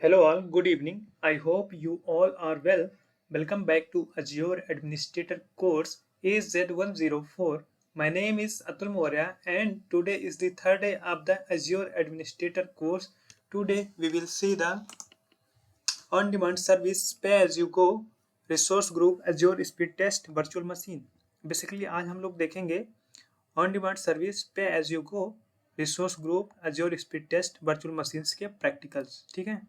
Hello all, good evening. I hope you all are well. Welcome back to Azure Administrator course AZ104. My name is Atul Maurya and today is the third day of the Azure Administrator course. Today we will see the on-demand service pay-as-you-go resource group Azure Speed Test Virtual Machine. Basically आज हम लोग देखेंगे on demand service pay as you go resource group Azure speed test virtual machines के practicals. ठीक है,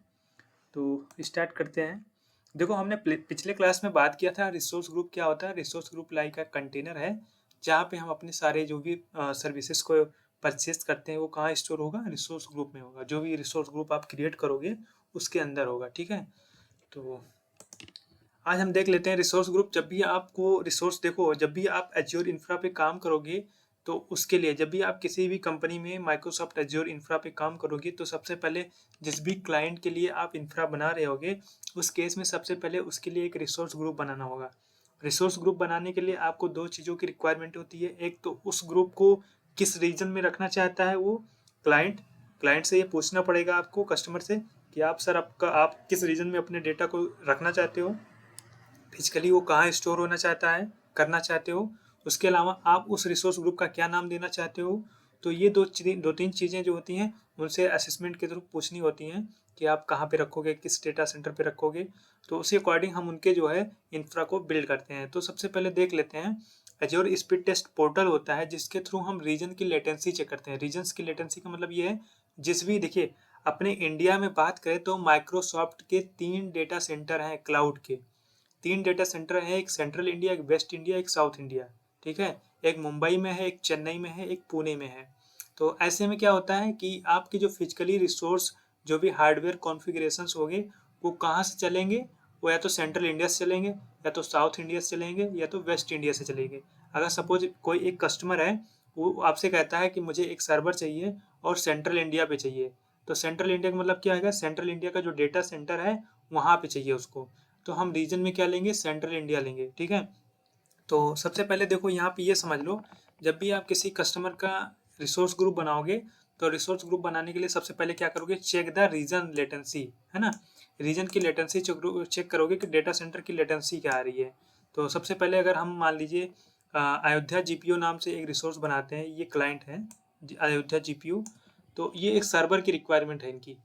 तो start करते हैं। देखो, हमने पिछले क्लास में बात किया था रिसोर्स ग्रुप क्या होता है। रिसोर्स ग्रुप लाइक का कंटेनर है जहाँ पे हम अपने सारे जो भी सर्विसेज को परचेज करते हैं वो कहाँ स्टोर होगा, रिसोर्स ग्रुप में होगा। जो भी रिसोर्स ग्रुप आप क्रिएट करोगे उसके अंदर होगा। ठीक है, तो आज हम देख लेते हैं रिसोर्स ग्रुप। जब भी आपको रिसोर्स, देखो जब भी आप एज्योर इंफ्रा पे काम करोगे तो उसके लिए जब भी आप किसी भी कंपनी में माइक्रोसॉफ्ट एज्योर इंफ्रा पे काम करोगे तो सबसे पहले जिस भी क्लाइंट के लिए आप इंफ्रा बना रहे होगे उस केस में सबसे पहले उसके लिए एक रिसोर्स ग्रुप बनाना होगा। रिसोर्स ग्रुप बनाने के लिए आपको दो चीज़ों की रिक्वायरमेंट होती है। एक तो उस ग्रुप को किस रीजन में रखना चाहता है वो क्लाइंट क्लाइंट से ये पूछना पड़ेगा आपको, कस्टमर से, कि आप सर आप किस रीजन में अपने डेटा को रखना चाहते हो, फिजिकली वो कहाँ स्टोर होना चाहता है, करना चाहते हो। उसके अलावा आप उस रिसोर्स ग्रुप का क्या नाम देना चाहते हो। तो ये दो तीन चीज़ें जो होती हैं उनसे असेसमेंट के थ्रू पूछनी होती हैं कि आप कहाँ पे रखोगे, किस डेटा सेंटर पे रखोगे। तो उसी अकॉर्डिंग हम उनके जो है इंफ्रा को बिल्ड करते हैं। तो सबसे पहले देख लेते हैं, एज्योर स्पीड टेस्ट पोर्टल होता है जिसके थ्रू हम रीजन की लेटेंसी चेक करते हैं। रीजन्स की लेटेंसी का मतलब ये है, जिस भी, देखिए अपने इंडिया में बात करें तो माइक्रोसॉफ्ट के 3 डेटा सेंटर हैं क्लाउड के। 3 डेटा सेंटर हैं, एक सेंट्रल इंडिया, एक वेस्ट इंडिया, एक साउथ इंडिया। ठीक है, एक मुंबई में है, एक चेन्नई में है, एक पुणे में है। तो ऐसे में क्या होता है कि आपकी जो फिजिकली रिसोर्स जो भी हार्डवेयर कॉन्फ़िगरेशंस होंगे वो कहाँ से चलेंगे, वो या तो सेंट्रल इंडिया से चलेंगे, या तो साउथ इंडिया से चलेंगे, या तो वेस्ट इंडिया से चलेंगे। अगर सपोज कोई एक कस्टमर है, वो आपसे कहता है कि मुझे एक सर्वर चाहिए और सेंट्रल इंडिया पे चाहिए, तो सेंट्रल इंडिया का मतलब क्या है, सेंट्रल इंडिया का जो डेटा सेंटर है वहाँ पे चाहिए उसको। तो हम रीजन में क्या लेंगे, सेंट्रल इंडिया लेंगे। ठीक है, तो सबसे पहले देखो यहाँ पे ये समझ लो, जब भी आप किसी कस्टमर का रिसोर्स ग्रुप बनाओगे तो रिसोर्स ग्रुप बनाने के लिए सबसे पहले क्या करोगे, चेक द रीजन लेटेंसी, है ना। रीजन की लेटेंसी चेक करोगे कि डेटा सेंटर की लेटेंसी क्या आ रही है। तो सबसे पहले अगर हम मान लीजिए अयोध्या जीपीयू नाम से एक रिसोर्स बनाते हैं, ये क्लाइंट है अयोध्या जीपीयू। तो ये एक सर्वर की रिक्वायरमेंट है इनकी।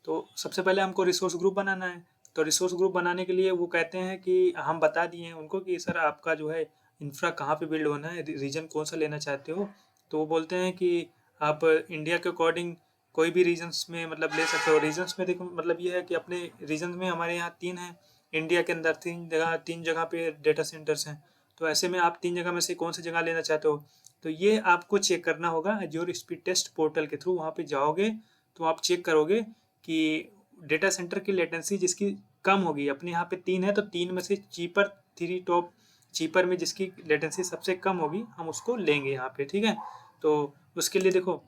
तो सबसे पहले हमको रिसोर्स ग्रुप बनाना है। तो रिसोर्स ग्रुप बनाने के लिए वो कहते हैं कि हम बता दिए हैं उनको कि सर आपका जो है इंफ्रा कहाँ पे बिल्ड होना है, रीजन कौन सा लेना चाहते हो। तो वो बोलते हैं कि आप इंडिया के अकॉर्डिंग कोई भी रीजन्स में मतलब ले सकते हो। रीजन्स में देखो मतलब ये है कि अपने रीजन में हमारे यहाँ 3 हैं, इंडिया के अंदर 3 जगह पे डेटा सेंटर्स हैं। तो ऐसे में आप 3 जगह में से कौन सी जगह लेना चाहते हो। तो ये आपको चेक करना होगा एज्योर स्पीड टेस्ट पोर्टल के थ्रू। वहाँ पे जाओगे तो आप चेक करोगे कि डेटा सेंटर की लेटेंसी जिसकी कम होगी, अपने यहाँ पे 3 है तो 3 में से चीपर 3 टॉप चीपर में जिसकी लेटेंसी सबसे कम होगी हम उसको लेंगे यहाँ पे। ठीक है, तो उसके लिए देखो,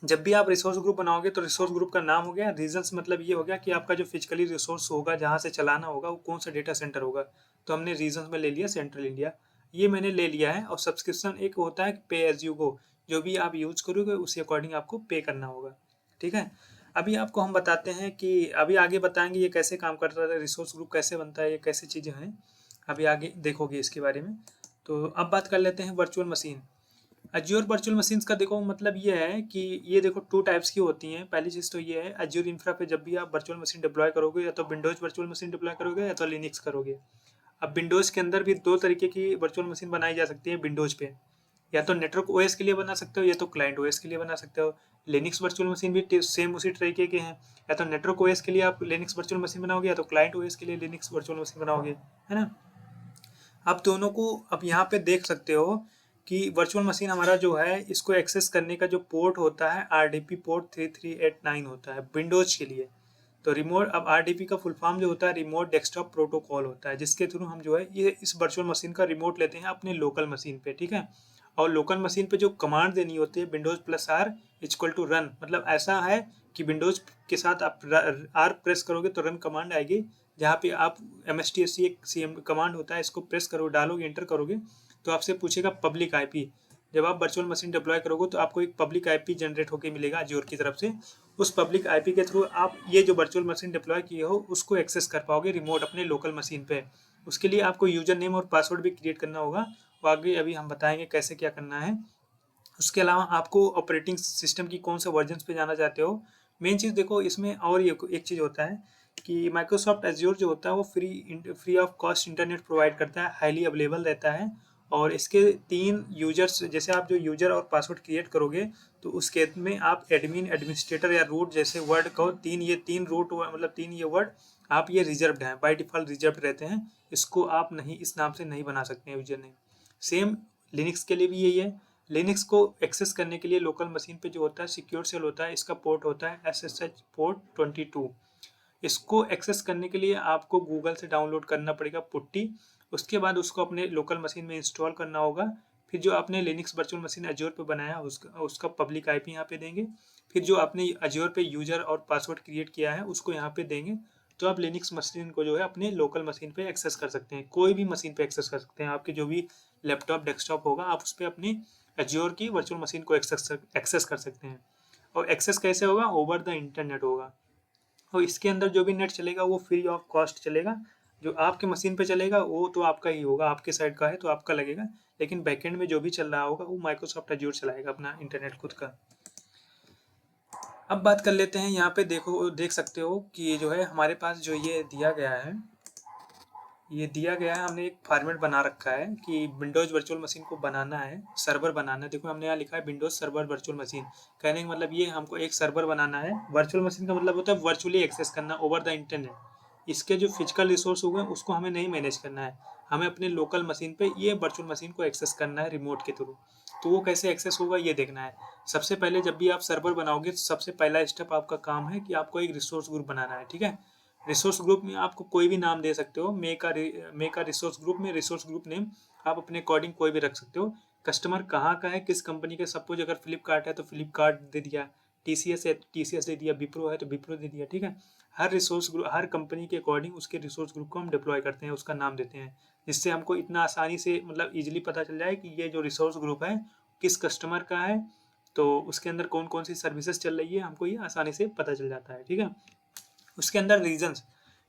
जब भी आप रिसोर्स ग्रुप बनाओगे तो रिसोर्स ग्रुप का नाम हो गया, रीजन्स मतलब ये हो गया कि आपका जो फिजिकली रिसोर्स होगा जहाँ से चलाना होगा वो कौन सा डेटा सेंटर होगा। तो हमने रीजन्स में ले लिया सेंट्रल इंडिया, ये मैंने ले लिया है। और सब्सक्रिप्शन एक होता है पे एज यू गो, जो भी आप यूज करोगे उसी अकॉर्डिंग आपको पे करना होगा। ठीक है, अभी आपको हम बताते हैं कि अभी आगे बताएंगे ये कैसे काम करता है, रिसोर्स ग्रुप कैसे बनता है, ये कैसे चीज़ें हैं, अभी आगे देखोगे इसके बारे में। तो अब बात कर लेते हैं virtual machine. Azure virtual machines का देखो मतलब ये है कि ये देखो 2 टाइप्स की होती हैं। पहली चीज़ तो ये है, अज्योर इंफ्रा पे जब भी आप वर्चुअल मशीन डिप्लॉय करोगे या तो विंडोज वर्चुअल मशीन डिप्लॉय करोगे या तो लिनक्स करोगे। अब विंडोज के अंदर भी 2 तरीके की वर्चुअल मशीन बनाई जा सकती है विंडोज पे, या तो नेटवर्क ओएस के लिए बना सकते हो या तो क्लाइंट ओएस के लिए बना सकते हो। लिनक्स वर्चुअल मशीन भी सेम उसी तरीके के हैं, या तो नेटवर्क ओएस के लिए आप लिनक्स वर्चुअल मशीन बनाओगे या तो क्लाइंट ओएस के लिए लिनक्स वर्चुअल मशीन बनाओगे, है ना। आप दोनों को अब यहाँ पे देख सकते हो कि वर्चुअल मशीन हमारा जो है इसको एक्सेस करने का जो पोर्ट होता है RDP पोर्ट 3389 होता है विंडोज के लिए। तो रिमोट, अब RDP का फुल फॉर्म जो होता है रिमोट डेस्कटॉप प्रोटोकॉल होता है, जिसके थ्रू हम जो है ये इस वर्चुअल मशीन का रिमोट लेते हैं अपने लोकल मशीन पे। ठीक है, और लोकल मशीन पे जो कमांड देनी होती है Windows plus R equal to run, मतलब ऐसा है कि विंडोज के साथ आप आर प्रेस करोगे तो रन कमांड आएगी, जहाँ पे आप MSTSC एक CM कमांड होता है, इसको प्रेस करो, डालोगे, एंटर करोगे तो आपसे पूछेगा पब्लिक आईपी। जब आप वर्चुअल मशीन डिप्लॉय करोगे तो आपको एक पब्लिक आईपी जनरेट होकर मिलेगा अज्योर की तरफ से, उस पब्लिक आईपी के थ्रू आप ये जो वर्चुअल मशीन डिप्लॉय किए हो उसको एक्सेस कर पाओगे रिमोट अपने लोकल मशीन पे। उसके लिए आपको यूजर नेम और पासवर्ड भी क्रिएट करना होगा, वो आगे अभी हम बताएंगे कैसे क्या करना है। उसके अलावा आपको ऑपरेटिंग सिस्टम की कौन से वर्जन पे जाना चाहते हो। मेन चीज़ देखो इसमें, और ये एक चीज़ होता है कि माइक्रोसॉफ्ट एज्योर जो होता है वो free of cost internet provide करता है, हाईली अवेलेबल रहता है। और इसके 3 यूजर्स, जैसे आप जो यूजर और पासवर्ड क्रिएट करोगे तो उस केस में आप एडमिन, एडमिनिस्ट्रेटर या रूट जैसे वर्ड को 3 रूट मतलब 3 ये वर्ड आप ये रिजर्व्ड हैं, बाय डिफॉल्ट रिजर्व्ड रहते हैं। इसको आप नहीं, इस नाम से नहीं बना सकते हैं यूजर नेम। सेम लिनक्स के लिए भी यही है। लिनक्स को एक्सेस करने के लिए लोकल मशीन पे जो होता है सिक्योर सेल होता है, इसका पोर्ट होता है SSH पोर्ट 22। इसको एक्सेस करने के लिए आपको गूगल से डाउनलोड करना पड़ेगा पुट्टी। उसके बाद उसको अपने लोकल मशीन में इंस्टॉल करना होगा। फिर जो आपने लिनक्स वर्चुअल मशीन अज्योर पे बनाया उसका पब्लिक आईपी यहाँ पे देंगे। फिर जो आपने अज्योर पे यूजर और पासवर्ड क्रिएट किया है उसको यहाँ पे देंगे। तो आप लिनक्स मशीन को जो है अपने लोकल मशीन पे एक्सेस कर सकते हैं, कोई भी मशीन पे एक्सेस कर सकते हैं। आपके जो भी लैपटॉप डेस्कटॉप होगा आप उस पर अपनी अज्योर की वर्चुअल मशीन को एक्सेस कर सकते हैं। और एक्सेस कैसे होगा, ओवर द इंटरनेट होगा। और इसके अंदर जो भी नेट चलेगा वो फ्री ऑफ कॉस्ट चलेगा। जो आपके मशीन पे चलेगा वो तो आपका ही होगा, आपके साइड का है तो आपका लगेगा। लेकिन बैकएंड में जो भी चल रहा होगा वो माइक्रोसॉफ्ट अज्योर चलाएगा अपना इंटरनेट खुद का। अब बात कर लेते हैं, यहाँ पे देखो देख सकते हो कि जो है हमारे पास जो ये दिया गया है, ये दिया गया है, हमने एक फॉर्मेट बना रखा है कि विंडोज वर्चुअल मशीन को बनाना है, सर्वर बनाना है। देखो हमने यहाँ लिखा है विंडोज सर्वर वर्चुअल मशीन। कहने का मतलब ये हमको एक सर्वर बनाना है। वर्चुअल मशीन का मतलब होता है वर्चुअली एक्सेस करना ओवर द इंटरनेट। इसके जो फिजिकल रिसोर्स हुए उसको हमें नहीं मैनेज करना है, हमें अपने लोकल मशीन पे ये वर्चुअल मशीन को एक्सेस करना है रिमोट के थ्रू। तो वो कैसे एक्सेस होगा ये देखना है। सबसे पहले जब भी आप सर्वर बनाओगे तो सबसे पहला स्टेप आपका काम है कि आपको एक रिसोर्स ग्रुप बनाना है, ठीक है। रिसोर्स ग्रुप में आपको कोई भी नाम दे सकते हो। मेक अ रिसोर्स ग्रुप में रिसोर्स ग्रुप नेम आप अपने अकॉर्डिंग कोई भी रख सकते हो। कस्टमर कहाँ का है, किस कंपनी का, सपोज अगर फ्लिपकार्ट है तो फ्लिपकार्ट दे दिया, टीसीएस है टीसीएस दे दिया, विप्रो है तो विप्रो दे दिया, ठीक है। हर रिसोर्स ग्रुप, हर कंपनी के अकॉर्डिंग उसके रिसोर्स ग्रुप को हम डिप्लॉय करते हैं, उसका नाम देते हैं, जिससे हमको इतना आसानी से मतलब इजीली पता चल जाए कि ये जो रिसोर्स ग्रुप है किस कस्टमर का है, तो उसके अंदर कौन कौन सी सर्विसेज चल रही है हमको ये आसानी से पता चल जाता है, ठीक है। उसके अंदर रीजन्स,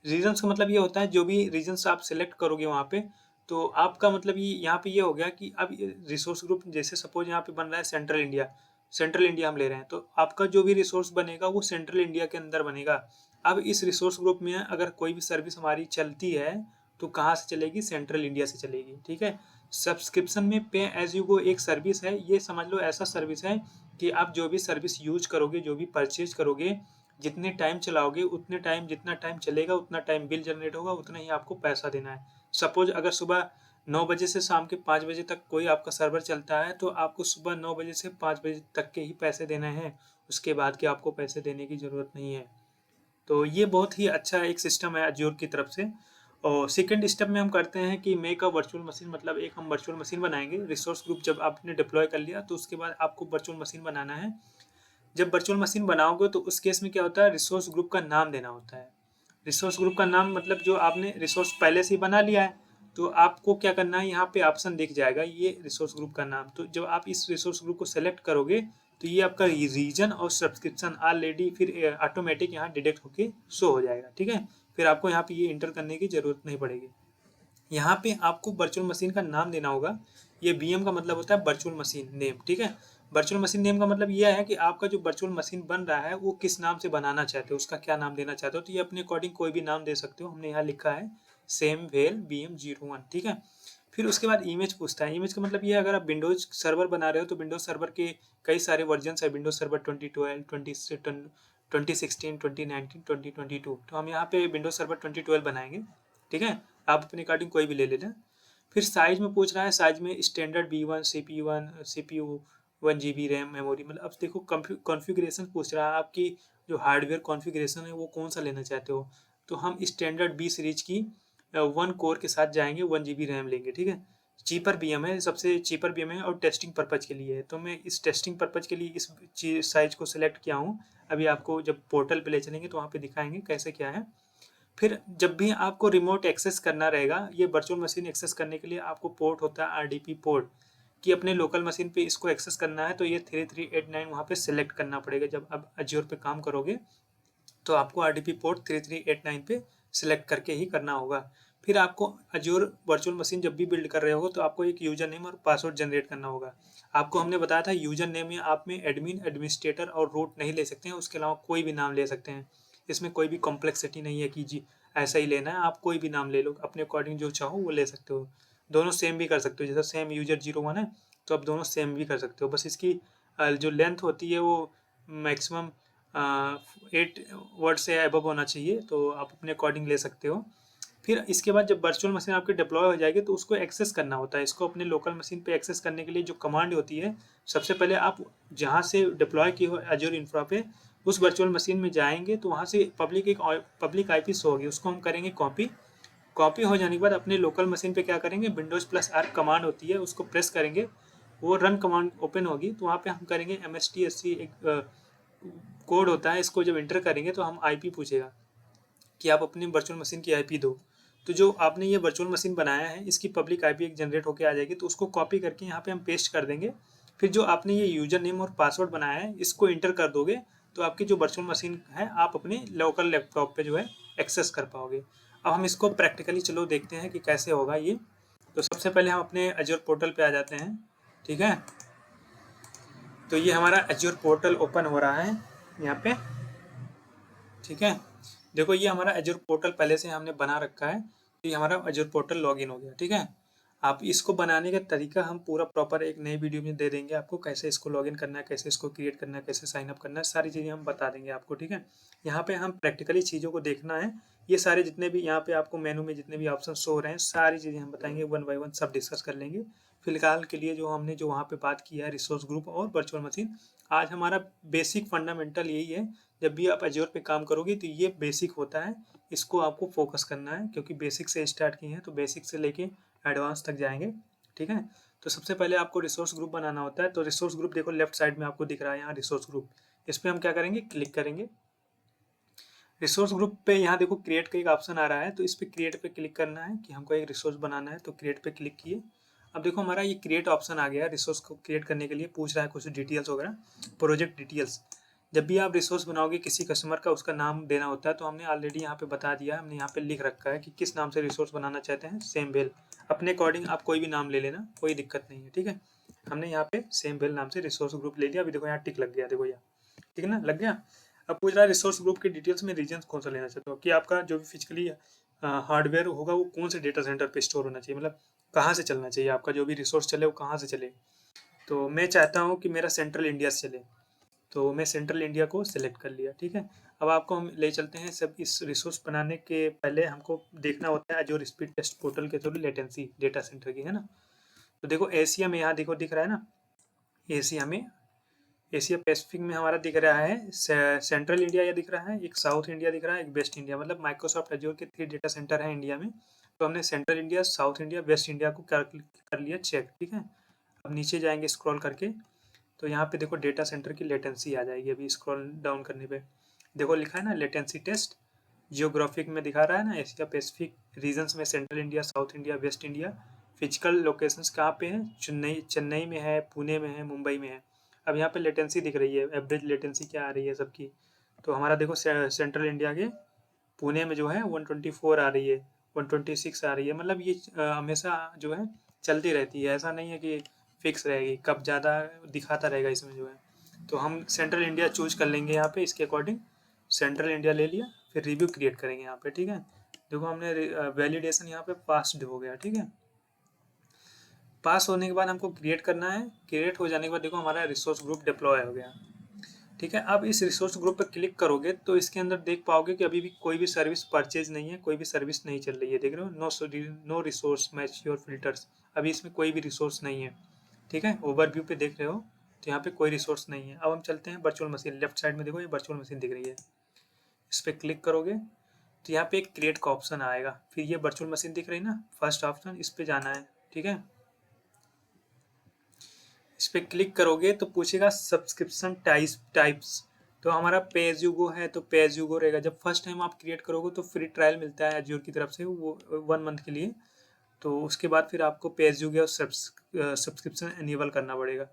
रीजन्स का मतलब ये होता है जो भी रीजन्स आप सेलेक्ट करोगे वहाँ पे, तो आपका मतलब ये यहाँ पे ये हो गया कि अब रिसोर्स ग्रुप जैसे सपोज यहाँ पे बन रहा है सेंट्रल इंडिया, सेंट्रल इंडिया हम ले रहे हैं, तो आपका जो भी रिसोर्स बनेगा वो सेंट्रल इंडिया के अंदर बनेगा। अब इस रिसोर्स ग्रुप में अगर कोई भी सर्विस हमारी चलती है तो कहाँ से चलेगी, सेंट्रल इंडिया से चलेगी, ठीक है। सब्सक्रिप्शन में पे एज यू गो एक सर्विस है, ये समझ लो ऐसा सर्विस है कि आप जो भी सर्विस यूज करोगे, जो भी परचेज करोगे, जितने टाइम चलाओगे उतने टाइम, जितना टाइम चलेगा उतना टाइम बिल जनरेट होगा, उतना ही आपको पैसा देना है। सपोज अगर सुबह 9 बजे से शाम के 5 बजे तक कोई आपका सर्वर चलता है तो आपको सुबह 9 बजे से 5 बजे तक के ही पैसे देने हैं, उसके बाद के आपको पैसे देने की ज़रूरत नहीं है। तो ये बहुत ही अच्छा एक सिस्टम है अज्योर की तरफ से। और सेकंड स्टेप में हम करते हैं कि मेक अ वर्चुअल मशीन, मतलब एक हम वर्चुअल मशीन बनाएंगे। रिसोर्स ग्रुप जब आपने डिप्लॉय कर लिया तो उसके बाद आपको वर्चुअल मशीन बनाना है। जब वर्चुअल मशीन बनाओगे तो उस केस में क्या होता है, रिसोर्स ग्रुप का नाम देना होता है। रिसोर्स ग्रुप का नाम मतलब जो आपने रिसोर्स पहले से ही बना लिया है तो आपको क्या करना है, यहाँ पे ऑप्शन दिख जाएगा ये रिसोर्स ग्रुप का नाम। तो जब आप इस रिसोर्स ग्रुप को सेलेक्ट करोगे तो ये आपका रीजन और सब्सक्रिप्शन ऑलरेडी फिर ऑटोमेटिक यहाँ डिटेक्ट होके शो हो जाएगा, ठीक है। फिर आपको यहाँ पे ये इंटर करने की जरूरत नहीं पड़ेगी। यहाँ पे आपको वर्चुअल मशीन का नाम देना होगा। ये वीएम का मतलब होता है वर्चुअल मशीन नेम, ठीक है। वर्चुअल मशीन नेम का मतलब यह है कि आपका जो वर्चुअल मशीन बन रहा है वो किस नाम से बनाना चाहते हो, उसका क्या नाम देना चाहते हो। तो ये अपने अकॉर्डिंग कोई भी नाम दे सकते हो। हमने यहाँ लिखा है सेम वेल BM01, ठीक है। फिर उसके बाद इमेज पूछता है। इमेज का मतलब ये है अगर आप विंडोज सर्वर बना रहे हो तो विंडोज सर्वर के कई सारे वर्जन है, विंडोज सर्वर 2012, 2016, 2019, 2022। तो हम यहाँ पे विंडोज सर्वर 2012 बनाएंगे, ठीक है। आप अपने अकॉर्डिंग कोई भी ले लेना। फिर साइज में पूछ रहा है, साइज में standard B1 CPU 1 GB RAM memory. मतलब अब देखो कॉन्फ़िगरेशन पूछ रहा है, आपकी जो हार्डवेयर कॉन्फ़िगरेशन है वो कौन सा लेना चाहते हो। तो हम स्टैंडर्ड B सीरीज की 1 कोर के साथ जाएंगे, 1 GB रैम लेंगे, ठीक है। चीपर BM है, सबसे चीपर BM है और टेस्टिंग पर्पज के लिए है। तो मैं इस टेस्टिंग पर्पज के लिए इस साइज को सिलेक्ट किया हूँ। अभी आपको जब पोर्टल पे ले चलेंगे तो वहाँ पे दिखाएंगे कैसे क्या है। फिर जब भी आपको रिमोट एक्सेस करना रहेगा, ये वर्चुअल मशीन एक्सेस करने के लिए आपको पोर्ट होता है RDP पोर्ट। कि अपने लोकल मशीन पे इसको एक्सेस करना है तो ये 3389 वहाँ पे सेलेक्ट करना पड़ेगा। जब आप अज्योर पे काम करोगे तो आपको RDP पोर्ट 3389 पे सिलेक्ट करके ही करना होगा। फिर आपको अज्योर वर्चुअल मशीन जब भी बिल्ड कर रहे हो तो आपको एक यूजर नेम और पासवर्ड जनरेट करना होगा। आपको हमने बताया था यूजर नेम में आप में एडमिन, एडमिनिस्ट्रेटर और रूट नहीं ले सकते हैं, उसके अलावा कोई भी नाम ले सकते हैं। इसमें कोई भी कॉम्प्लेक्सिटी नहीं है कि जी ऐसा ही लेना है, आप कोई भी नाम ले लो, अपने अकॉर्डिंग जो चाहो वो ले सकते हो। दोनों सेम भी कर सकते हो, जैसे सेम यूजर 01 है तो आप दोनों सेम भी कर सकते हो। बस इसकी जो लेंथ होती है वो मैक्सिमम 8 वर्ड से अबव होना चाहिए, तो आप अपने अकॉर्डिंग ले सकते हो। फिर इसके बाद जब वर्चुअल मशीन आपकी डिप्लॉय हो जाएगी तो उसको एक्सेस करना होता है। इसको अपने लोकल मशीन पे एक्सेस करने के लिए जो कमांड होती है, सबसे पहले आप जहाँ से डिप्लॉय की हो अज्योर इंफ्रा पे उस वर्चुअल मशीन में जाएंगे तो वहाँ से पब्लिक आईपी शो होगी, उसको हम करेंगे कॉपी। कॉपी हो जाने के बाद अपने लोकल मशीन पे क्या करेंगे, विंडोज+R कमांड होती है उसको प्रेस करेंगे, वो रन कमांड ओपन होगी तो वहाँ पे हम करेंगे MSTSC एक कोड होता है, इसको जब एंटर करेंगे तो हम आईपी पूछेगा कि आप अपनी वर्चुअल मशीन की आईपी दो। तो जो आपने ये वर्चुअल मशीन बनाया है इसकी पब्लिक आईपी एक जनरेट होकर आ जाएगी, तो उसको कॉपी करके यहाँ पे हम पेस्ट कर देंगे। फिर जो आपने ये यूजर नेम और पासवर्ड बनाया है इसको इंटर कर दोगे तो आपकी जो वर्चुअल मशीन है आप अपने लोकल लैपटॉप पे जो है एक्सेस कर पाओगे। अब हम इसको प्रैक्टिकली चलो देखते हैं कि कैसे होगा ये। तो सबसे पहले हम अपने अज्योर पोर्टल पे आ जाते हैं, ठीक है। तो ये हमारा अज्योर पोर्टल ओपन हो रहा है यहाँ पे, ठीक है। देखो ये हमारा अज्योर पोर्टल पहले से हमने बना रखा है, तो ये हमारा अज्योर पोर्टल लॉगिन हो गया, ठीक है। आप इसको बनाने का तरीका हम पूरा प्रॉपर एक नई वीडियो में दे देंगे आपको, कैसे इसको लॉगिन करना है, कैसे इसको क्रिएट करना है, कैसे साइन अप करना है, सारी चीज़ें हम बता देंगे आपको, ठीक है। यहाँ पे हम प्रैक्टिकली चीज़ों को देखना है। ये सारे जितने भी यहाँ पे आपको मेनू में जितने भी ऑप्शन शो हो रहे हैं सारी चीज़ें हम बताएंगे, वन बाय वन सब डिस्कस कर लेंगे। फिलहाल के लिए जो हमने जो वहाँ पे बात की है रिसोर्स ग्रुप और वर्चुअल मशीन, आज हमारा बेसिक फंडामेंटल यही है। जब भी आप अज्योर पे काम करोगे तो ये बेसिक होता है, इसको आपको फोकस करना है क्योंकि बेसिक से स्टार्ट किए हैं तो बेसिक से लेके एडवांस तक जाएंगे, ठीक है। तो सबसे पहले आपको रिसोर्स ग्रुप बनाना होता है। तो रिसोर्स ग्रुप देखो लेफ्ट साइड में आपको दिख रहा है यहाँ रिसोर्स ग्रुप, इस पर हम क्या करेंगे, क्लिक करेंगे। रिसोर्स ग्रुप पे यहाँ देखो क्रिएट का एक ऑप्शन आ रहा है, तो इस पर क्रिएट पे क्लिक करना है कि हमको एक रिसोर्स बनाना है, तो क्रिएट पे क्लिक किए। अब देखो हमारा ये क्रिएट ऑप्शन आ गया है। रिसोर्स को क्रिएट करने के लिए पूछ रहा है कुछ डिटेल्स वगैरह, प्रोजेक्ट डिटेल्स। जब भी आप रिसोर्स बनाओगे किसी कस्टमर का उसका नाम देना होता है, तो हमने ऑलरेडी यहाँ पे बता दिया, हमने यहाँ पे लिख रखा है कि किस नाम से रिसोर्स बनाना चाहते हैं, सेम बेल। अपने अकॉर्डिंग आप कोई भी नाम ले लेना, कोई दिक्कत नहीं है, ठीक है। हमने यहाँ पे सेम बेल नाम से रिसोर्स ग्रुप ले लिया। अभी देखो यहाँ टिक लग गया, देखो यहाँ ठीक है ना, लग गया। अब पूछ रहा है रिसोर्स ग्रुप के डिटेल्स में रीजन कौन सा लेना चाहते हो, कि आपका जो भी फिजिकली हार्डवेयर होगा वो कौन से डेटा सेंटर पे स्टोर होना चाहिए, मतलब कहाँ से चलना चाहिए, आपका जो भी रिसोर्स चले वो कहाँ से चले। तो मैं चाहता हूँ कि मेरा सेंट्रल इंडिया से चले, तो मैं सेंट्रल इंडिया को सिलेक्ट कर लिया, ठीक है। अब आपको हम ले चलते हैं। सब इस रिसोर्स बनाने के पहले हमको देखना होता है जो स्पीड टेस्ट पोर्टल के थ्रू लेटेंसी डेटा सेंटर की, है ना। तो देखो एशिया में यहाँ देखो दिख रहा है ना, एशिया में, एशिया पैसिफिक में हमारा दिख रहा है सेंट्रल इंडिया, या दिख रहा है एक साउथ इंडिया दिख रहा है, एक वेस्ट इंडिया। मतलब माइक्रोसॉफ्ट अज्योर के 3 डेटा सेंटर है इंडिया में, तो हमने central India, south India, waste India को कर लिया चेक, ठीक है। अब नीचे जाएंगे स्क्रॉल करके, तो यहाँ पे देखो डेटा सेंटर की लेटेंसी आ जाएगी। अभी स्क्रॉल डाउन करने पे देखो लिखा है ना लेटेंसी टेस्ट। जियोग्राफिक में दिखा रहा है ना, एशिया पैसिफिक रीजन्स में central India, south India, waste India. Physical locations कहाँ पे हैं, चेन्नई में है, पुणे में है, मुंबई में है। अब यहाँ पे लेटेंसी दिख रही है, एवरेज लेटेंसी क्या आ रही है सबकी। तो हमारा देखो सेंट्रल इंडिया के पुणे में जो है 124 आ रही है, 126 आ रही है। मतलब ये हमेशा जो है चलती रहती है, ऐसा नहीं है कि फिक्स रहेगी, कब ज़्यादा दिखाता रहेगा इसमें जो है। तो हम सेंट्रल इंडिया चूज कर लेंगे यहाँ पे, इसके अकॉर्डिंग सेंट्रल इंडिया ले लिया। फिर रिव्यू क्रिएट करेंगे यहाँ पे, ठीक है। देखो हमने वैलिडेशन यहाँ पे पास्ड हो गया, ठीक है। पास होने के बाद हमको क्रिएट करना है। क्रिएट हो जाने के बाद देखो हमारा रिसोर्स ग्रुप डिप्लॉय हो गया, ठीक है। अब इस रिसोर्स ग्रुप पर क्लिक करोगे तो इसके अंदर देख पाओगे कि अभी भी कोई भी सर्विस परचेज नहीं है, कोई भी सर्विस नहीं चल रही है, देख रहे हो, no resource match your filters. अभी इसमें कोई भी रिसोर्स नहीं है, ठीक है। ओवरव्यू पे देख रहे हो तो यहाँ पे कोई रिसोर्स नहीं है। अब हम चलते हैं वर्चुअल मशीन, लेफ्ट साइड में देखो ये वर्चुअल मशीन दिख रही है, इस पर क्लिक करोगे तो यहाँ पे एक क्रिएट का ऑप्शन आएगा। फिर ये वर्चुअल मशीन दिख रही है ना, फर्स्ट ऑप्शन, इस पे जाना है, ठीक है। इस पर क्लिक करोगे तो पूछेगा सब्सक्रिप्शन टाइप्स। तो हमारा पे एज यू गो है तो पे एज यू गो रहेगा। जब फर्स्ट टाइम आप क्रिएट करोगे तो फ्री ट्रायल मिलता है अज्योर की तरफ से, वो 1 मंथ के लिए। तो उसके बाद फिर आपको पे as you go subscription enable करना पड़ेगा।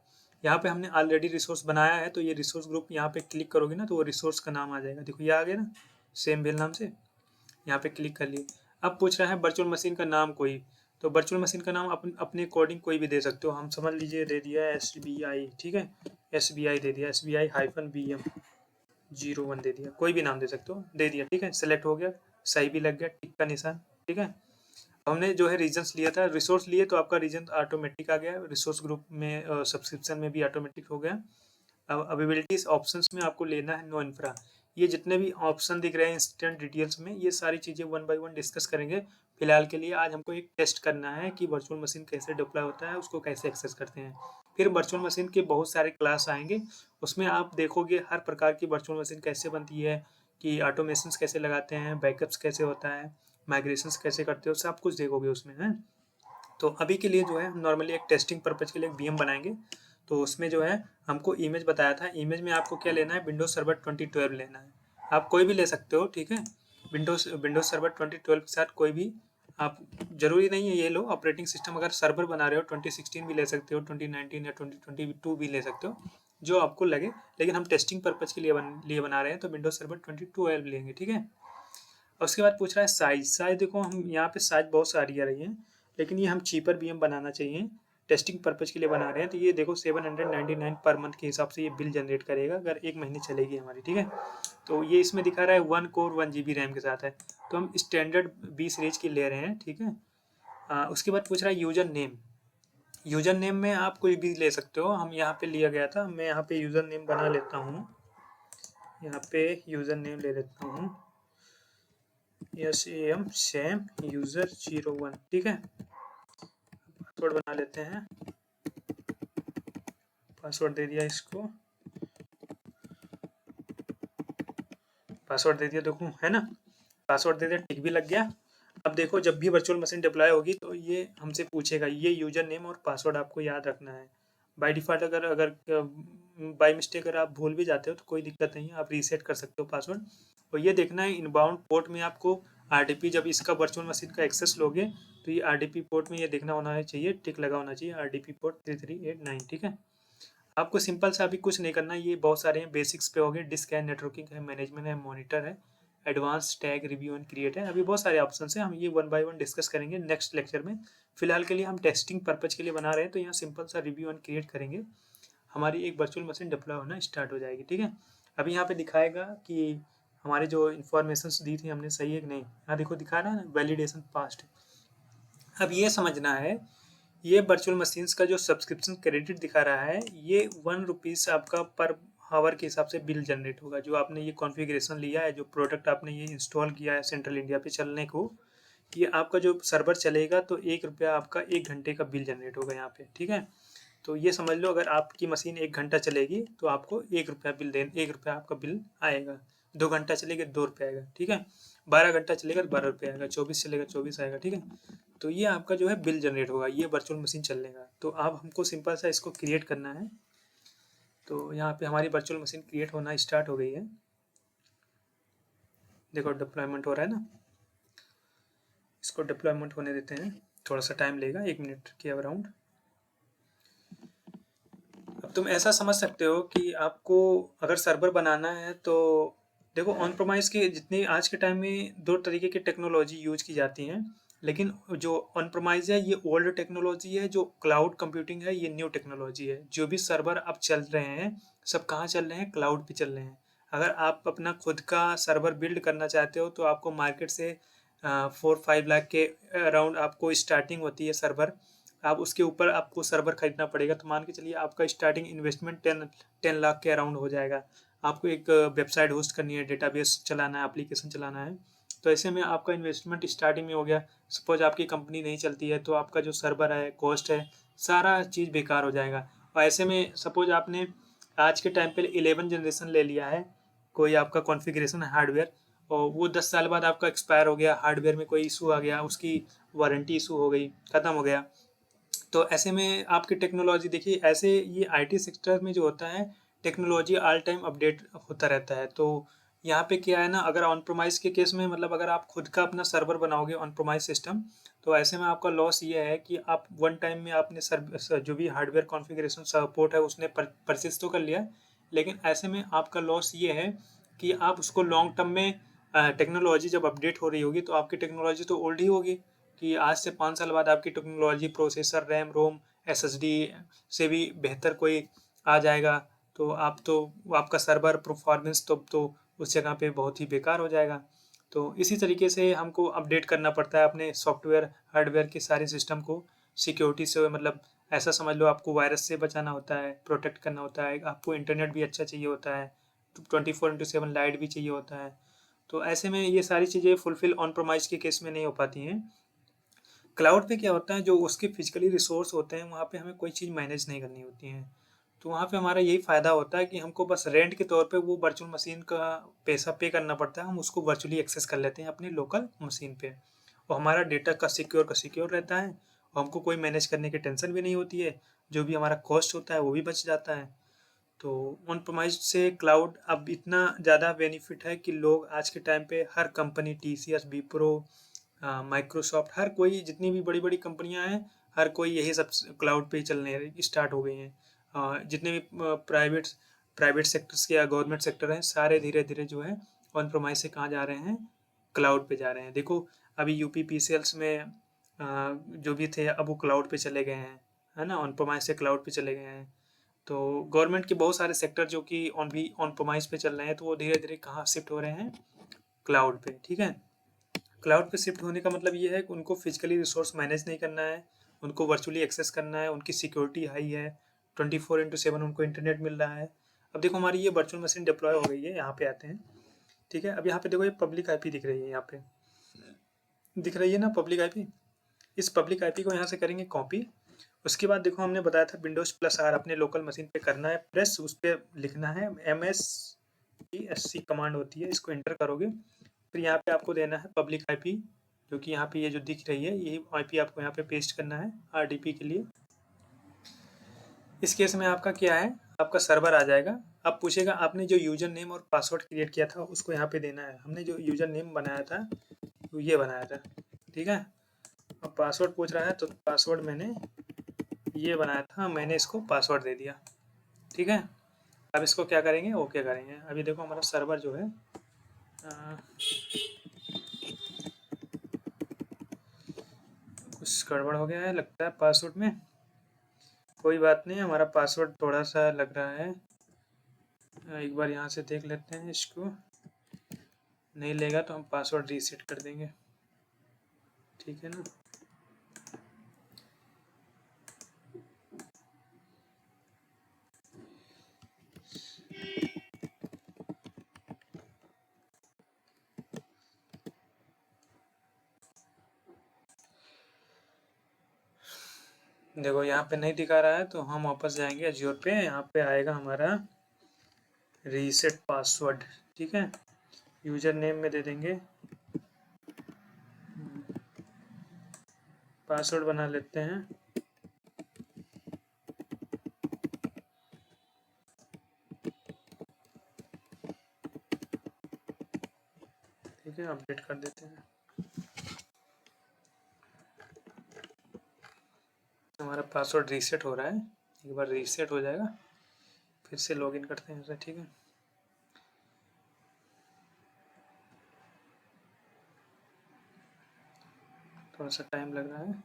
यहाँ पे हमने ऑलरेडी रिसोर्स बनाया है, तो ये रिसोर्स ग्रुप यहाँ पे क्लिक करोगे ना, तो वो रिसोर्स का नाम आ जाएगा। देखो ये आ गया ना, सेम बेल नाम से, यहाँ पे क्लिक कर लिए। अब पूछ रहा है वर्चुअल मशीन का नाम कोई, तो वर्चुअल मशीन का नाम अपने अकॉर्डिंग कोई भी दे सकते हो। हम समझ लीजिए दे दिया SBI, ठीक है, SBI दे दिया, SBI-BM01 दे दिया, कोई भी नाम दे सकते हो, दे दिया, ठीक है, सेलेक्ट हो गया, सही भी लग गया, टिक का निशान, ठीक है। हमने जो है रीजन्स लिया था, रिसोर्स लिए तो आपका रीजन ऑटोमेटिक आ गया, रिसोर्स ग्रुप में सब्सक्रिप्शन में भी ऑटोमेटिक हो गया। अब अवेबिलिटीज ऑप्शंस में आपको लेना है नो इंफ्रा। ये जितने भी ऑप्शन दिख रहे हैं इंस्टेंट डिटेल्स में, ये सारी चीज़ें वन बाय वन डिस्कस करेंगे। फिलहाल के लिए आज हमको एक टेस्ट करना है कि वर्चुअल मशीन कैसे डिप्लॉय होता है, उसको कैसे एक्सेस करते हैं। फिर वर्चुअल मशीन के बहुत सारे क्लास आएंगे, उसमें आप देखोगे हर प्रकार की वर्चुअल मशीन कैसे बनती है, कि ऑटोमेशन कैसे लगाते हैं, बैकअप्स कैसे होता है, माइग्रेशंस कैसे करते हो, सब कुछ देखोगे उसमें है। तो अभी के लिए जो है हम नॉर्मली एक टेस्टिंग पर्पज के लिए एक VM बनाएंगे। तो उसमें जो है हमको इमेज बताया था, इमेज में आपको क्या लेना है, विंडोज सर्वर 2012 लेना है। आप कोई भी ले सकते हो, ठीक है, विंडोज सर्वर 2012 के साथ कोई भी, आप जरूरी नहीं है ये लो ऑपरेटिंग सिस्टम। अगर सर्वर बना रहे हो 2016 भी ले सकते हो, 2019 या 2022 भी ले सकते हो, जो आपको लगे। लेकिन हम टेस्टिंग पर्पज के लिए बना रहे हैं, तो विंडोज सर्वर 2012 लेंगे, ठीक है। और उसके बाद पूछ रहा है साइज देखो हम यहाँ पे साइज बहुत सारी आ रही है, लेकिन ये हम चीपर VM बनाना चाहिए, टेस्टिंग पर्पज के लिए बना रहे हैं। तो ये देखो 799 पर मंथ के हिसाब से ये बिल जनरेट करेगा, अगर 1 महीने चलेगी हमारी, ठीक है। तो ये इसमें दिखा रहा है 1 कोर 1 GB रैम के साथ है, तो हम स्टैंडर्ड 20 सीरीज की ले रहे हैं, ठीक है। उसके बाद पूछ रहा है यूजर नेम। यूजर नेम में आप कोई भी ले सकते हो, हम यहाँ पे लिया गया था, मैं यहाँ पे यूजर नेम बना लेता हूँ, यहाँ पे यूजर नेम ले लेता हूँ, SAM सैम यूजर 01, ठीक है। पासवर्ड बना लेते हैं, पासवर्ड दे दिया इसको, पासवर्ड दे दिया, देखो है ना, पासवर्ड दे दिया, टिक भी लग गया। अब देखो जब भी वर्चुअल मशीन डिप्लॉय होगी तो ये हमसे पूछेगा, ये यूजर नेम और पासवर्ड आपको याद रखना है। बाय डिफ़ॉल्ट अगर अगर बाय मिस्टेक अगर आप भूल भी जाते हो तो कोई दिक्कत नहीं है, आप रीसेट कर सकते हो पासवर्ड। और ये देखना है इनबाउंड पोर्ट में आपको RDP, जब इसका वर्चुअल मशीन का एक्सेस लोगे तो ये RDP पोर्ट में ये देखना होना चाहिए, टिक लगा होना चाहिए, RDP पोर्ट 3389, ठीक है। आपको सिंपल सा अभी कुछ नहीं करना, ये बहुत सारे हैं, बेसिक्स पे हो गए, डिस्क है, नेटवर्किंग है, मैनेजमेंट है, मॉनिटर है, advance tag review and create है, अभी बहुत सारे ऑप्शन हैं, हम ये वन बाय वन डिस्कस करेंगे नेक्स्ट लेक्चर में। फिलहाल के लिए हम टेस्टिंग पर्पज के लिए बना रहे हैं, तो यहाँ सिंपल सा रिव्यू एंड क्रिएट करेंगे, हमारी एक वर्चुअल मशीन डिप्लॉय होना स्टार्ट हो जाएगी, ठीक है। अभी यहाँ पे दिखाएगा कि हमारे जो इन्फॉर्मेशन दी थी हमने सही है कि नहीं। यहाँ देखो दिखा रहा है ना, वैलिडेशन पास्ट। अब ये समझना है, ये वर्चुअल मशीन्स का जो सब्सक्रिप्शन क्रेडिट दिखा रहा है, ये ₹1 आपका पर आवर के हिसाब से बिल जनरेट होगा। जो आपने ये कॉन्फ़िगरेशन लिया है, जो प्रोडक्ट आपने ये इंस्टॉल किया है सेंट्रल इंडिया पे चलने को, ये आपका जो सर्वर चलेगा तो ₹1 आपका 1 घंटे का बिल जनरेट होगा यहाँ पे, ठीक है। तो ये समझ लो, अगर आपकी मशीन 1 घंटा चलेगी तो आपको ₹1 बिल ₹1 आपका बिल आएगा। 2 घंटा चलेगी ₹2 आएगा, ठीक है। 12 घंटा चलेगा तो ₹12 आएगा, 24 चलेगा 24 आएगा, ठीक है। तो ये आपका जो है बिल जनरेट होगा, ये वर्चुअल मशीन चलने का। तो अब हमको सिंपल सा इसको क्रिएट करना है। तो यहाँ पे हमारी वर्चुअल मशीन क्रिएट होना स्टार्ट हो गई है, देखो डिप्लॉयमेंट हो रहा है ना। इसको डिप्लॉयमेंट होने देते हैं, थोड़ा सा टाइम लेगा, 1 मिनट के अराउंड। अब तुम ऐसा समझ सकते हो कि आपको अगर सर्वर बनाना है तो देखो, ऑन प्रोमाइस के जितनी आज के टाइम में 2 तरीके की टेक्नोलॉजी यूज की जाती हैं। लेकिन जो ऑन प्रोमाइस है ये ओल्ड टेक्नोलॉजी है, जो क्लाउड कंप्यूटिंग है ये न्यू टेक्नोलॉजी है। जो भी सर्वर अब चल रहे हैं सब कहाँ चल रहे हैं, क्लाउड पे चल रहे हैं। अगर आप अपना खुद का सर्वर बिल्ड करना चाहते हो तो आपको मार्केट से 4-5 लाख के अराउंड आपको स्टार्टिंग होती है सर्वर। आप उसके ऊपर आपको सर्वर खरीदना पड़ेगा, तो मान के चलिए आपका स्टार्टिंग इन्वेस्टमेंट 10 लाख के अराउंड हो जाएगा। आपको एक वेबसाइट होस्ट करनी है, डेटाबेस चलाना है, एप्लीकेशन चलाना है, तो ऐसे में आपका इन्वेस्टमेंट स्टार्टिंग में हो गया। सपोज आपकी कंपनी नहीं चलती है तो आपका जो सर्वर है, कॉस्ट है, सारा चीज़ बेकार हो जाएगा। और ऐसे में सपोज आपने आज के टाइम पे 11 जनरेशन ले लिया है, कोई आपका कॉन्फ़िगरेशन है हार्डवेयर, और वो 10 साल बाद आपका एक्सपायर हो गया, हार्डवेयर में कोई इशू आ गया, उसकी वारंटी इशू हो गई, ख़त्म हो गया। तो ऐसे में आपकी टेक्नोलॉजी देखिए, ऐसे ये IT सेक्टर में जो होता है, टेक्नोलॉजी ऑल टाइम अपडेट होता रहता है। तो यहाँ पे क्या है ना, अगर ऑन प्रोमाइस के केस में मतलब अगर आप खुद का अपना सर्वर बनाओगे ऑन प्रोमाइस सिस्टम, तो ऐसे में आपका लॉस ये है कि आप वन टाइम में आपने जो भी हार्डवेयर कॉन्फ़िगरेशन सपोर्ट है उसने परचेज़ तो कर लिया, लेकिन ऐसे में आपका लॉस ये है कि आप उसको लॉन्ग टर्म में टेक्नोलॉजी जब अपडेट हो रही होगी तो आपकी टेक्नोलॉजी तो ओल्ड ही होगी, कि आज से 5 साल बाद आपकी टेक्नोलॉजी प्रोसेसर, रैम, रोम, एसएसडी से भी बेहतर कोई आ जाएगा, तो आपका सर्वर परफॉर्मेंस तो उस जगह पे बहुत ही बेकार हो जाएगा। तो इसी तरीके से हमको अपडेट करना पड़ता है अपने सॉफ्टवेयर, हार्डवेयर के सारे सिस्टम को सिक्योरिटी से, मतलब ऐसा समझ लो आपको वायरस से बचाना होता है, प्रोटेक्ट करना होता है, आपको इंटरनेट भी अच्छा चाहिए होता है, 24/7 लाइट भी चाहिए होता है। तो ऐसे में ये सारी चीज़ें फुलफ़िल ऑन प्रेमाइज़ के केस में नहीं हो पाती हैं। क्लाउड पे क्या होता है, जो उसके फिजिकली रिसोर्स होते हैं वहाँ पे हमें कोई चीज़ मैनेज नहीं करनी होती है। तो वहाँ पे हमारा यही फ़ायदा होता है कि हमको बस रेंट के तौर पे वो वर्चुअल मशीन का पैसा पे करना पड़ता है, हम उसको वर्चुअली एक्सेस कर लेते हैं अपनी लोकल मशीन पे, और हमारा डेटा का सिक्योर रहता है, और हमको कोई मैनेज करने की टेंशन भी नहीं होती है, जो भी हमारा कॉस्ट होता है वो भी बच जाता है। तो ऑन प्रेमाइज़ से क्लाउड अब इतना ज़्यादा बेनिफिट है कि लोग आज के टाइम पे हर कंपनी, टीसीएस, विप्रो, माइक्रोसॉफ्ट, हर कोई जितनी भी बड़ी-बड़ी कंपनियां हैं, हर कोई यही सब क्लाउड पे ही चलने स्टार्ट हो गई हैं। जितने भी प्राइवेट प्राइवेट सेक्टर्स या गवर्नमेंट सेक्टर हैं, सारे धीरे-धीरे जो है ऑन प्रेमाइज़ से कहाँ जा रहे हैं, क्लाउड पे जा रहे हैं। देखो अभी यूपी पीसीएल्स में जो भी थे अब वो क्लाउड पे चले गए हैं, है ना? ऑन प्रेमाइज़ से क्लाउड पे चले गए हैं। तो गवर्नमेंट के बहुत सारे सेक्टर जो कि ऑन प्रोमाइस पे चल रहे हैं, तो वो धीरे धीरे कहाँ शिफ्ट हो रहे हैं, क्लाउड पे। ठीक है, क्लाउड पे शिफ्ट होने का मतलब ये है कि उनको फिजिकली रिसोर्स मैनेज नहीं करना है, उनको वर्चुअली एक्सेस करना है, उनकी सिक्योरिटी हाई है, 24/7 उनको इंटरनेट मिल रहा है। अब देखो हमारी ये वर्चुअल मशीन डिप्लॉय हो गई है, यहाँ पे आते हैं। ठीक है, अब यहाँ पे देखो ये पब्लिक आईपी दिख रही है, यहाँ पे दिख रही है ना पब्लिक आईपी। इस पब्लिक आईपी को यहाँ से करेंगे कॉपी। उसके बाद देखो हमने बताया था विंडोज+R अपने लोकल मशीन पे करना है प्रेस, उस पर लिखना है MSESC कमांड होती है, इसको एंटर करोगे। फिर यहाँ पे आपको देना है पब्लिक आईपी, जो कि यहाँ पे ये जो दिख रही है यही आईपी आपको यहाँ पे पेस्ट करना है RDP के लिए। इस केस में आपका क्या है, आपका सर्वर आ जाएगा। अब पूछेगा आपने जो यूजर नेम और पासवर्ड क्रिएट किया था उसको यहाँ पे देना है। हमने जो यूजर नेम बनाया था तो ये बनाया था, ठीक है। अब पासवर्ड पूछ रहा है तो पासवर्ड मैंने ये बनाया था, मैंने इसको पासवर्ड दे दिया, ठीक है। अब इसको क्या करेंगे, ओके करेंगे। अभी देखो हमारा सर्वर जो है कुछ गड़बड़ हो गया है लगता है पासवर्ड में। कोई बात नहीं, हमारा पासवर्ड थोड़ा सा लग रहा है, एक बार यहाँ से देख लेते हैं। इसको नहीं लेगा तो हम पासवर्ड रीसेट कर देंगे, ठीक है ना। देखो यहाँ पे नहीं दिखा रहा है तो हम वापस जाएंगे अज्योर पे, यहाँ पे आएगा हमारा रीसेट पासवर्ड, ठीक है। यूजर नेम में दे देंगे, पासवर्ड बना लेते हैं। ठीक है, अपडेट कर देते हैं। हमारा पासवर्ड रीसेट हो रहा है, एक बार रीसेट हो जाएगा फिर से लॉगिन करते हैं इसे, ठीक है। थोड़ा सा टाइम लग रहा है।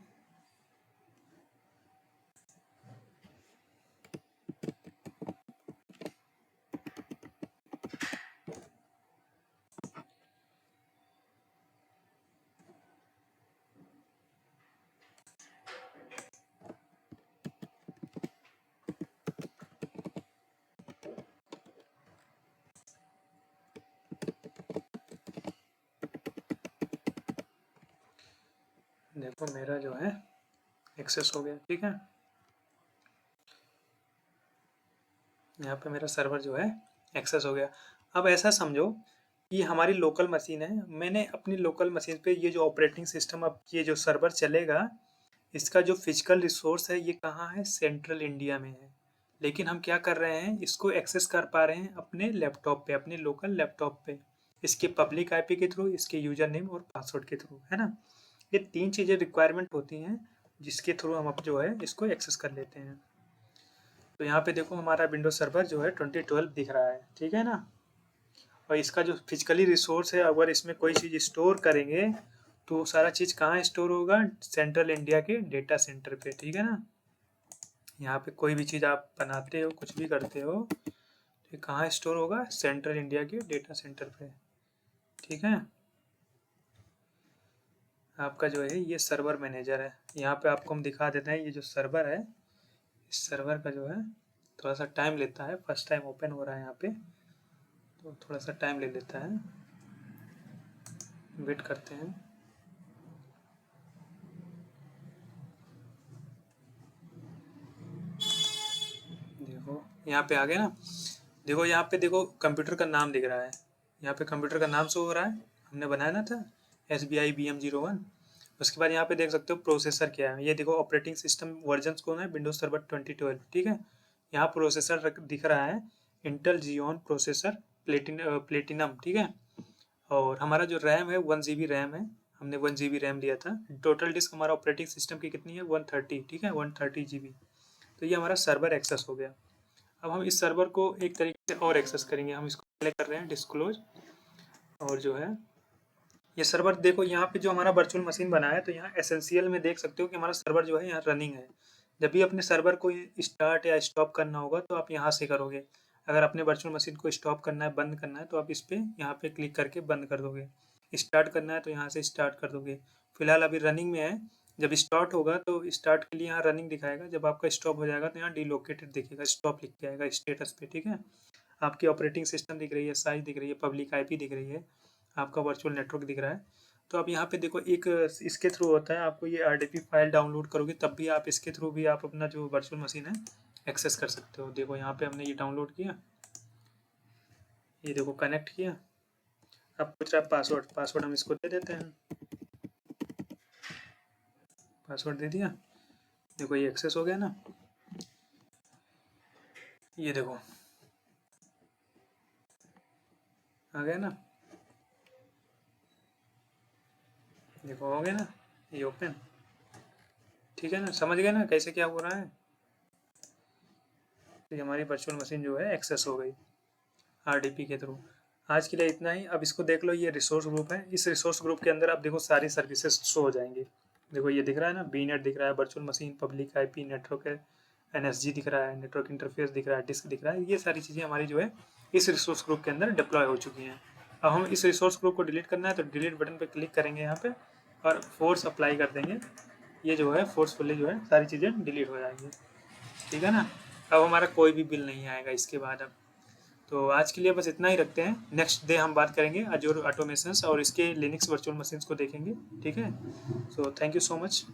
देखो मेरा जो है एक्सेस हो गया, ठीक है। यहाँ पे मेरा सर्वर जो है एक्सेस हो गया। अब ऐसा समझो कि हमारी लोकल मशीन है, मैंने अपनी लोकल मशीन पे ये जो ऑपरेटिंग सिस्टम, अब ये जो सर्वर चलेगा, इसका जो फिजिकल रिसोर्स है ये कहाँ है, सेंट्रल इंडिया में है। लेकिन हम क्या कर रहे हैं, इसको एक्सेस कर पा रहे हैं अपने लैपटॉप पे, अपने लोकल लैपटॉप पे। इसके पब्लिक आईपी के थ्रू, इसके यूजर नेम और पासवर्ड के थ्रू, है ना। ये 3 चीज़ें रिक्वायरमेंट होती हैं जिसके थ्रू हम अब जो है इसको एक्सेस कर लेते हैं। तो यहाँ पे देखो हमारा विंडोज सर्वर जो है 2012 दिख रहा है, ठीक है ना। और इसका जो फिजिकली रिसोर्स है, अगर इसमें कोई चीज़ स्टोर करेंगे तो सारा चीज़ कहाँ स्टोर होगा, सेंट्रल इंडिया के डेटा सेंटर पे, ठीक है ना। यहाँ पे कोई भी चीज़ आप बनाते हो, कुछ भी करते हो, तो कहाँ स्टोर होगा, सेंट्रल इंडिया के डेटा सेंटर पे, ठीक है। आपका जो है ये सर्वर मैनेजर है, यहाँ पे आपको हम दिखा देते हैं। ये जो सर्वर है, इस सर्वर का जो है थोड़ा सा टाइम लेता है, फर्स्ट टाइम ओपन हो रहा है यहाँ पे, तो थोड़ा सा टाइम ले लेता है, वेट करते हैं। देखो यहाँ पे आ गया ना, देखो यहाँ पे देखो कंप्यूटर का नाम दिख रहा है, यहाँ पे कंप्यूटर का नाम शो हो रहा है, हमने बनाया ना था SBI BM01। उसके बाद यहाँ पे देख सकते हो प्रोसेसर क्या है, ये देखो ऑपरेटिंग सिस्टम वर्जन कौन है, विंडोज सर्वर 2012, ठीक है। यहाँ प्रोसेसर दिख रहा है इंटेल जियोन प्रोसेसर प्लेटिनम, ठीक है। और हमारा जो रैम है 1 GB रैम है, हमने 1 GB रैम लिया था। टोटल डिस्क हमारा ऑपरेटिंग सिस्टम की कितनी है, 130, ठीक है, 130 GB। तो ये हमारा सर्वर एक्सेस हो गया। अब हम इस सर्वर को एक तरीके से और एक्सेस करेंगे, हम इसको पहले कर रहे हैं डिस्क्लोज। और जो है ये सर्वर देखो यहाँ पे जो हमारा वर्चुअल मशीन बना है, तो यहाँ एसेंशियल में देख सकते हो कि हमारा सर्वर जो है यहाँ रनिंग है। जब भी अपने सर्वर को स्टार्ट या स्टॉप करना होगा तो आप यहाँ से करोगे। अगर अपने वर्चुअल मशीन को स्टॉप करना है, बंद करना है, तो आप इस पर यहाँ पे क्लिक करके बंद कर दोगे। स्टार्ट करना है तो यहाँ से स्टार्ट कर दोगे। फिलहाल अभी रनिंग में है, जब स्टार्ट होगा तो स्टार्ट के लिए यहाँ रनिंग दिखाएगा, जब आपका स्टॉप हो जाएगा तो यहाँ डिलोकेटेड दिखेगा, स्टॉप लिख के आएगा स्टेटस पे, ठीक है। आपकी ऑपरेटिंग सिस्टम दिख रही है, साइज दिख रही है, पब्लिक आईपी दिख रही है, आपका वर्चुअल नेटवर्क दिख रहा है। तो अब यहाँ पे देखो एक इसके थ्रू होता है, आपको ये RDP फाइल डाउनलोड करोगे तब भी आप इसके थ्रू भी आप अपना जो वर्चुअल मशीन है एक्सेस कर सकते हो। देखो यहाँ पे हमने ये डाउनलोड किया, ये देखो कनेक्ट किया। अब पूछ रहा है पासवर्ड हम इसको दे देते हैं, पासवर्ड दे दिया। देखो ये एक्सेस हो गया ना, ये देखो आ गया ना, देखो हो गया ना, ये ओपन, ठीक है ना। समझ गए ना कैसे क्या हो रहा है। तो ये हमारी वर्चुअल मशीन जो है एक्सेस हो गई RDP के थ्रू। आज के लिए इतना ही। अब इसको देख लो, ये रिसोर्स ग्रुप है, इस रिसोर्स ग्रुप के अंदर अब देखो सारी सर्विसेज शो हो जाएंगी। देखो ये दिख रहा है ना, बीनेट दिख रहा है, virtual machine, public IP, network है, NSG दिख रहा है, नेटवर्क इंटरफेस दिख रहा है, डिस्क दिख रहा है। ये सारी चीज़ें हमारी जो है इस रिसोर्स ग्रुप के अंदर डिप्लॉय हो चुकी हैं। अब हम इस रिसोर्स ग्रुप को डिलीट करना है तो डिलीट बटन पर क्लिक करेंगे यहाँ पे और फोर्स अप्लाई कर देंगे। ये जो है फोर्सफुली जो है सारी चीज़ें डिलीट हो जाएंगी, ठीक है ना। अब हमारा कोई भी बिल नहीं आएगा इसके बाद। अब तो आज के लिए बस इतना ही रखते हैं। नेक्स्ट डे हम बात करेंगे अजूर ऑटोमेशंस और इसके लिनक्स वर्चुअल मशीन्स को देखेंगे, ठीक है। So thank you so much.